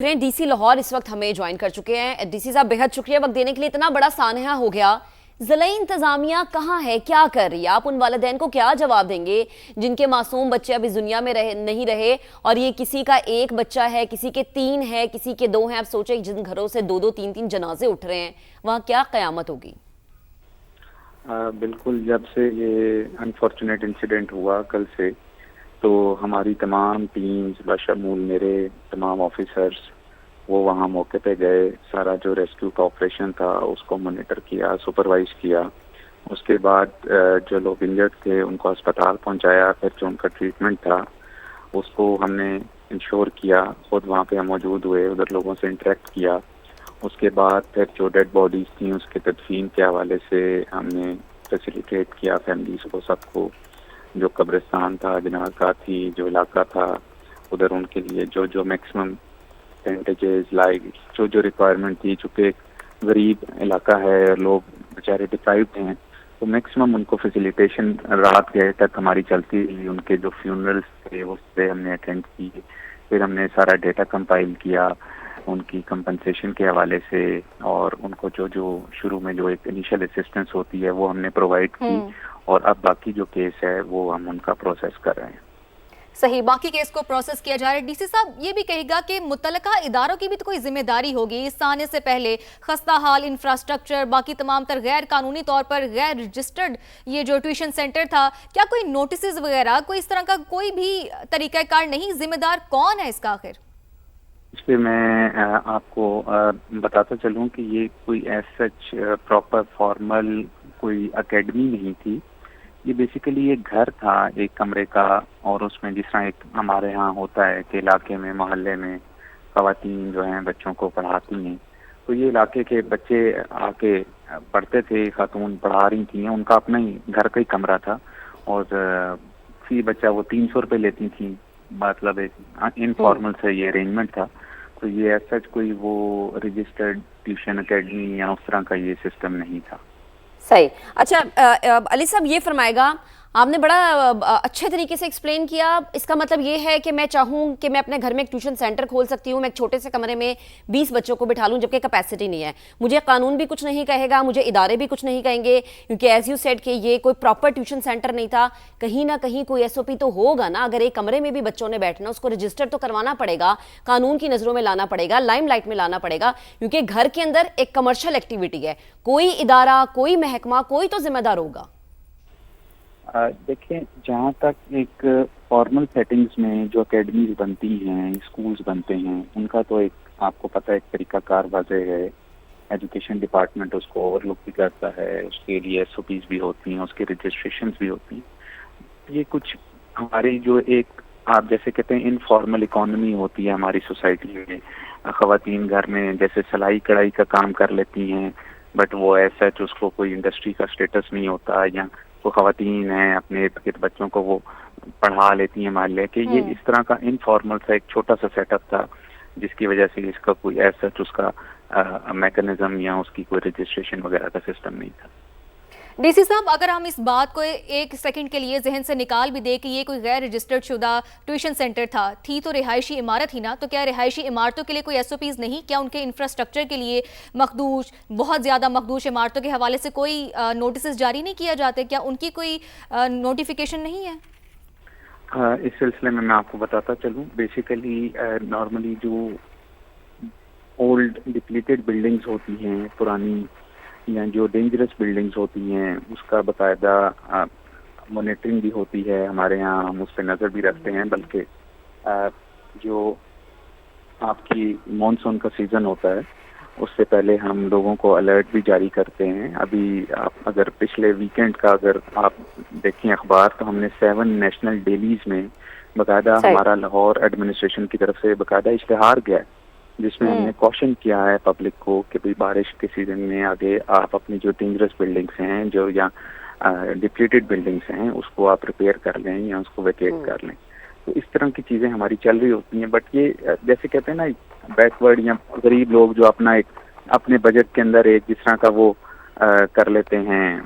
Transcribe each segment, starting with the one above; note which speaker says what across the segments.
Speaker 1: DC Lahore इस वक्त हमें ज्वाइन कर चुके हैं। डीसी साहब बेहद शुक्रिया वक्त देने के लिए। इतना बड़ा सानहा हो गया, ज़िला इंतज़ामिया कहाँ है, क्या कर रही है? आप उन वालिदैन को क्या जवाब देंगे जिनके मासूम बच्चे अब इस दुनिया में नहीं रहे, और ये किसी का एक बच्चा है, किसी के 3 है, किसी के 2 हैं। आप सोचें जिन घरों से 2-2 3-3 जनाजे उठ रहे हैं, वहाँ क्या क़यामत होगी?
Speaker 2: बिल्कुल, जब से ये अनफॉर्चुनेट इंसिडेंट हुआ कल से, तो हमारी तमाम टीम्स बशमूल मेरे तमाम ऑफिसर्स वो वहाँ मौके पे गए। सारा जो रेस्क्यू का ऑपरेशन था उसको मॉनिटर किया, सुपरवाइज किया। उसके बाद जो लोग इंजर्ड थे उनको अस्पताल पहुँचाया। फिर जो उनका ट्रीटमेंट था उसको हमने इंश्योर किया, खुद वहाँ पे हम मौजूद हुए, उधर लोगों से इंटरेक्ट किया। उसके बाद फिर जो डेड बॉडीज़ थी उसके तदफीन के हवाले से हमने फैसिलिटेट किया फैमिलीज़ को, सबको। जो कब्रिस्तान था, जनाज़ा थी, जो इलाका था उधर उनके लिए जो जो मैक्सिमम परसेंटेजेस लाइक जो रिक्वायरमेंट थी, चूँकि गरीब इलाका है, लोग बेचारे डिप्राइव्ड हैं, तो मैक्सिमम उनको फैसिलिटेशन रात गए तक हमारी चलती रही। उनके जो फ्यूनरल्स थे उस पर हमने अटेंड किए। फिर हमने सारा डेटा कंपाइल किया उनकी कंपनसेशन के हवाले से, और उनको जो जो शुरू में जो एक इनिशियल असिस्टेंस होती है वो हमने प्रोवाइड की। और अब बाकी जो केस है वो हम उनका प्रोसेस कर रहे हैं।
Speaker 3: सही, बाकी केस को प्रोसेस किया जा रहा है। डीसी साहब ये भी कहेगा कि मुतल्लिका इदारों की भी तो कोई जिम्मेदारी होगी। इस आने से पहले खस्ता हाल इंफ्रास्ट्रक्चर, बाकी तमाम तर गैर कानूनी तौर पर गैर रजिस्टर्ड ये जो ट्यूशन सेंटर था, क्या कोई नोटिस वगैरह, कोई इस तरह का कोई भी तरीकाकार नहीं? जिम्मेदार कौन है इसका आखिर?
Speaker 2: इस पर मैं आपको बताता चलूँ कि ये कोई सच प्रॉपर फॉर्मल कोई एकेडमी नहीं थी। ये बेसिकली एक घर था, एक कमरे का, और उसमें जिस तरह एक हमारे यहाँ होता है कि इलाके में मोहल्ले में ख़वातीन जो हैं बच्चों को पढ़ाती हैं, तो ये इलाके के बच्चे आके पढ़ते थे, खातून पढ़ा रही थी, उनका अपना ही घर का ही कमरा था। और फी बच्चा वो 300 रुपये लेती थी, मतलब एक इनफॉर्मल से ये अरेंजमेंट था। तो ये सच कोई वो रजिस्टर्ड ट्यूशन एकेडमी या उस तरह का ये सिस्टम नहीं था।
Speaker 1: सही। अच्छा अली साहब ये फरमाएगा, आपने बड़ा अच्छे तरीके से एक्सप्लेन किया। इसका मतलब ये है कि मैं चाहूँ कि मैं अपने घर में एक ट्यूशन सेंटर खोल सकती हूँ, मैं एक छोटे से कमरे में 20 बच्चों को बिठा लूँ, जबकि कैपेसिटी नहीं है। मुझे कानून भी कुछ नहीं कहेगा, मुझे इदारे भी कुछ नहीं कहेंगे, क्योंकि एज यू सेड कि ये कोई प्रॉपर ट्यूशन सेंटर नहीं था। कहीं ना कहीं कोई SOP तो होगा ना। अगर एक कमरे में भी बच्चों ने बैठना, उसको रजिस्टर तो करवाना पड़ेगा, कानून की नज़रों में लाना पड़ेगा, लाइमलाइट में लाना पड़ेगा, क्योंकि घर के अंदर एक कमर्शियल एक्टिविटी है। कोई इदारा, कोई महकमा, कोई तो जिम्मेदार होगा।
Speaker 2: देखिए, जहाँ तक एक फॉर्मल सेटिंग्स में जो एकेडमीज बनती हैं, स्कूल्स बनते हैं, उनका तो एक आपको पता है एक तरीकाकार वाज़ेह है। एजुकेशन डिपार्टमेंट उसको ओवरलुक भी करता है, उसके लिए SOPs भी होती हैं, उसके रजिस्ट्रेशंस भी होती हैं। ये कुछ हमारी जो एक आप जैसे कहते हैं इनफॉर्मल इकोनॉमी होती है हमारी सोसाइटी में। ख़वातीन घर में जैसे सिलाई कढ़ाई का काम कर लेती हैं, बट वो ऐसा उसको कोई इंडस्ट्री का स्टेटस नहीं होता, या वो ख़वातीन हैं अपने बच्चों को वो पढ़ा लेती हैं मान ले कि ये इस तरह का इनफॉर्मल सा एक छोटा सा सेटअप था, जिसकी वजह से इसका कोई ऐसा उसका मैकेनिज्म या उसकी कोई रजिस्ट्रेशन वगैरह का सिस्टम नहीं था।
Speaker 3: डीसी साहब, अगर हम इस बात को एक सेकंड के लिए जहन से निकाल भी दे कि ये कोई गैर रजिस्टर्ड शुदा ट्यूशन सेंटर था, थी तो रिहायशी इमारत ही ना, तो क्या रिहायशी इमारतों के लिए कोई SOPs नहीं? क्या उनके इंफ्रास्ट्रक्चर के लिए मखदूश, बहुत ज़्यादा मखदूश इमारतों के हवाले से कोई नोटिस जारी नहीं किया जाते? क्या उनकी कोई नोटिफिकेशन नहीं है?
Speaker 2: इस सिलसिले में मैं आपको बताता चलूँ, बेसिकली नॉर्मली जो ओल्ड डिप्लीटेड बिल्डिंग्स होती हैं, पुरानी या जो डेंजरस बिल्डिंग्स होती हैं, उसका बाकायदा मॉनिटरिंग भी होती है हमारे यहाँ, हम उस पर नज़र भी रखते हैं। बल्कि जो आपकी मानसून का सीज़न होता है उससे पहले हम लोगों को अलर्ट भी जारी करते हैं। अभी आप अगर पिछले वीकेंड का अगर आप देखें अखबार, तो हमने 7 नेशनल डेलीज़ में बाकायदा हमारा लाहौर एडमिनिस्ट्रेशन की तरफ से बाकायदा इश्तिहार गया है, जिसमें हमने कॉशन किया है पब्लिक को कि भाई बारिश के सीजन में आगे आप अपनी जो डेंजरस बिल्डिंग्स हैं, जो या डिप्लीटेड बिल्डिंग्स हैं, उसको आप रिपेयर कर लें या उसको वेकेट कर लें। तो इस तरह की चीज़ें हमारी चल रही होती हैं। बट ये जैसे कहते हैं ना, बैकवर्ड या गरीब लोग जो अपना एक अपने बजट के अंदर एक जिस तरह का वो कर लेते हैं,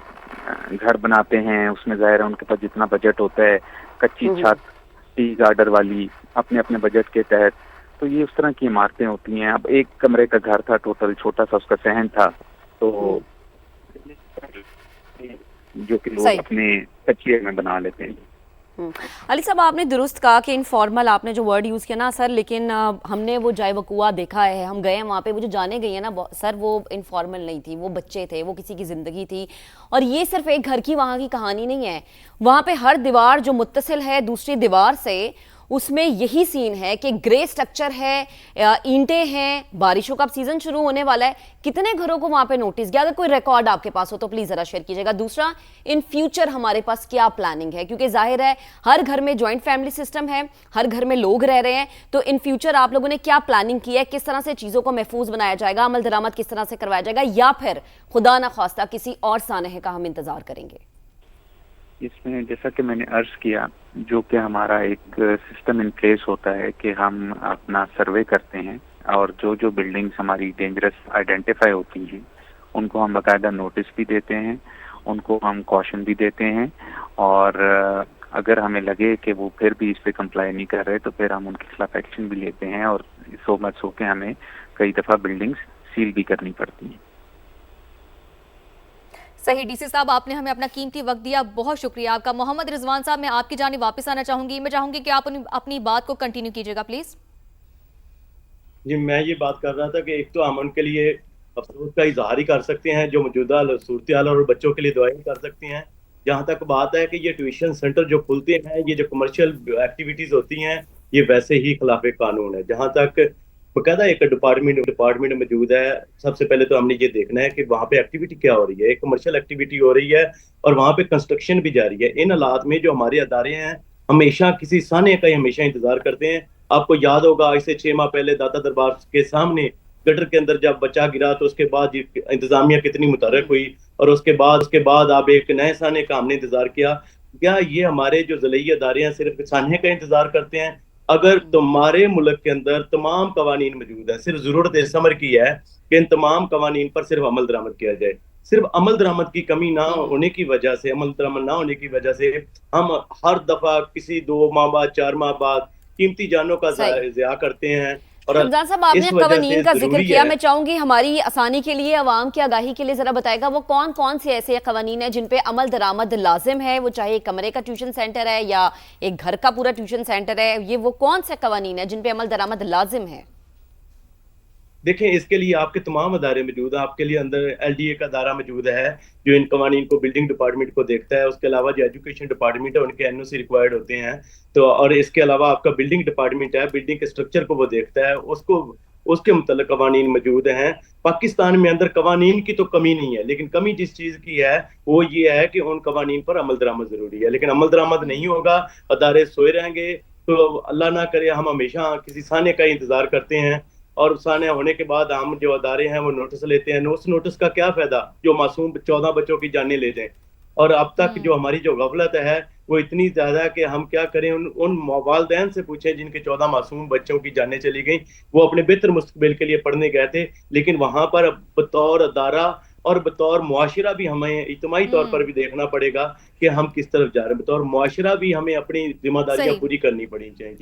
Speaker 2: घर बनाते हैं, उसमें ज़ाहिर है उनके पास जितना बजट होता है, कच्ची छत, टी गार्डर वाली, अपने अपने बजट के तहत تو یہ اس طرح کی عمارتیں ہوتی ہیں. اب ایک کمرے کا گھر تھا ٹوٹل, چھوٹا سا اس کا صحن تھا, تو جو کہ لوگ اپنے کچے میں بنا لیتے ہیں.
Speaker 1: علی صاحب آپ نے درست کہا کہ انفارمل آپ نے جو ورڈ یوز کیا نا سر, لیکن ہم نے وہ جائے وقوع دیکھا ہے, ہم گئے ہیں وہاں پہ, وہ جو جانے گئی ہیں نا سر, وہ انفارمل نہیں تھی, وہ بچے تھے, وہ کسی کی زندگی تھی. اور یہ صرف ایک گھر کی وہاں کی کہانی نہیں ہے, وہاں پہ ہر دیوار جو متصل ہے دوسری دیوار سے, اس میں یہی سین ہے کہ گرے سٹرکچر ہے, اینٹیں ہیں, بارشوں کا اب سیزن شروع ہونے والا ہے. کتنے گھروں کو وہاں پہ نوٹس گیا؟ اگر کوئی ریکارڈ آپ کے پاس ہو تو پلیز ذرا شیئر کیجیے گا. دوسرا, ان فیوچر ہمارے پاس کیا پلاننگ ہے, کیونکہ ظاہر ہے ہر گھر میں جوائنٹ فیملی سسٹم ہے, ہر گھر میں لوگ رہ رہے ہیں, تو ان فیوچر آپ لوگوں نے کیا پلاننگ کی ہے, کس طرح سے چیزوں کو محفوظ بنایا جائے گا, عمل درآمد کس طرح سے کروایا جائے گا, یا پھر خدا نخواستہ کسی اور سانحے کا ہم انتظار کریں گے؟
Speaker 2: اس میں جیسا کہ میں نے عرض کیا, جو کہ ہمارا ایک سسٹم ان پلیس ہوتا ہے کہ ہم اپنا سروے کرتے ہیں, اور جو جو بلڈنگز ہماری ڈینجرس آئیڈینٹیفائی ہوتی ہیں ان کو ہم باقاعدہ نوٹس بھی دیتے ہیں, ان کو ہم کوشن بھی دیتے ہیں, اور اگر ہمیں لگے کہ وہ پھر بھی اس پہ کمپلائی نہیں کر رہے تو پھر ہم ان کے خلاف ایکشن بھی لیتے ہیں, اور سو مچ ہو کے ہمیں کئی دفعہ بلڈنگز سیل بھی کرنی پڑتی ہیں.
Speaker 3: صحیح. ڈی سی صاحب, آپ نے ہمیں اپنا قیمتی وقت دیا, بہت شکریہ آپ کا. محمد رضوان صاحب, میں آپ کی جانب واپس آنا چاہوں گی, میں چاہوں گی کہ آپ اپنی بات کو کنٹینیو کیجیے گا پلیز.
Speaker 4: جی, میں یہ بات کر رہا تھا کہ ایک تو ہم ان کے لیے افسوس کا اظہار ہی کر سکتے ہیں جو موجودہ صورتحال, اور بچوں کے لیے دعائیں کر سکتے ہیں. جہاں تک بات ہے کہ یہ ٹیوشن سینٹر جو کھلتے ہیں, یہ جو کمرشل ایکٹیویٹیز ہوتی ہیں, یہ ویسے ہی خلاف قانون ہے. جہاں تک باقاعدہ ایک ڈپارٹمنٹ موجود ہے, سب سے پہلے تو ہم نے یہ دیکھنا ہے کہ وہاں پہ ایکٹیویٹی کیا ہو رہی ہے. ایک کمرشل ایکٹیویٹی ہو رہی ہے اور وہاں پہ کنسٹرکشن بھی جاری ہے. ان حالات میں جو ہمارے ادارے ہیں ہمیشہ کسی سانحے کا ہی ہمیشہ انتظار کرتے ہیں. آپ کو یاد ہوگا آج سے 6 ماہ پہلے داتا دربار کے سامنے گٹر کے اندر جب بچہ گرا تو اس کے بعد انتظامیہ کتنی متحرک ہوئی, اور اس کے بعد آپ ایک نئے سانحے کا ہم نے انتظار کیا. کیا یہ ہمارے جو ضلعی ادارے ہیں صرف سانحے کا انتظار کرتے ہیں؟ اگر تمہارے ملک کے اندر تمام قوانین موجود ہیں, صرف ضرورت اس امر کی ہے کہ ان تمام قوانین پر صرف عمل درآمد کیا جائے. صرف عمل درآمد کی کمی نہ ہونے کی وجہ سے, عمل درآمد نہ ہونے کی وجہ سے ہم ہر دفعہ کسی 2 ماہ بعد 4 ماہ بعد قیمتی جانوں کا ضیاع کرتے ہیں. اور
Speaker 1: رمضان صاحب, آپ نے قوانین کا ذکر کیا, میں چاہوں گی ہماری آسانی کے لیے, عوام کی آگاہی کے لیے ذرا بتائے گا وہ کون کون سے ایسے قوانین ہیں جن پہ عمل درآمد لازم ہے, وہ چاہے ایک کمرے کا ٹیوشن سینٹر ہے یا ایک گھر کا پورا ٹیوشن سینٹر ہے, یہ وہ کون سے قوانین ہیں جن پہ عمل درآمد لازم ہے؟
Speaker 4: دیکھیں, اس کے لیے آپ کے تمام ادارے موجود ہیں. آپ کے لیے اندر ایل ڈی اے کا ادارہ موجود ہے جو ان قوانین کو بلڈنگ ڈپارٹمنٹ کو دیکھتا ہے. اس کے علاوہ جو ایجوکیشن ڈپارٹمنٹ ہے ان کے NOC ریکوائرڈ ہوتے ہیں. تو اور اس کے علاوہ آپ کا بلڈنگ ڈپارٹمنٹ ہے, بلڈنگ کے اسٹرکچر کو وہ دیکھتا ہے, اس کے متعلق قوانین موجود ہیں. پاکستان میں اندر قوانین کی تو کمی نہیں ہے, لیکن کمی جس چیز کی ہے وہ یہ ہے کہ ان قوانین پر عمل درآمد ضروری ہے. لیکن عمل درآمد نہیں ہوگا, ادارے سوئے رہیں گے, تو اللہ نہ کرے ہم ہمیشہ کسی سانحے کا انتظار کرتے ہیں, اور سانحہ ہونے کے بعد ہم جو ادارے ہیں وہ نوٹس لیتے ہیں. اس نوٹس کا کیا فائدہ جو معصوم 14 بچوں کی جانیں لے جائیں. اور اب تک جو ہماری جو غفلت ہے وہ اتنی زیادہ ہے کہ ہم کیا کریں. ان والدین سے پوچھیں جن کے 14 معصوم بچوں کی جانیں چلی گئیں. وہ اپنے بہتر مستقبل کے لیے پڑھنے گئے تھے, لیکن وہاں پر بطور ادارہ اور بطور معاشرہ بھی ہمیں اجتماعی طور پر بھی دیکھنا پڑے گا کہ ہم کس طرف جا رہے ہیں. بطور معاشرہ بھی ہمیں اپنی ذمہ داریاں پوری کرنی پڑیں چاہیے.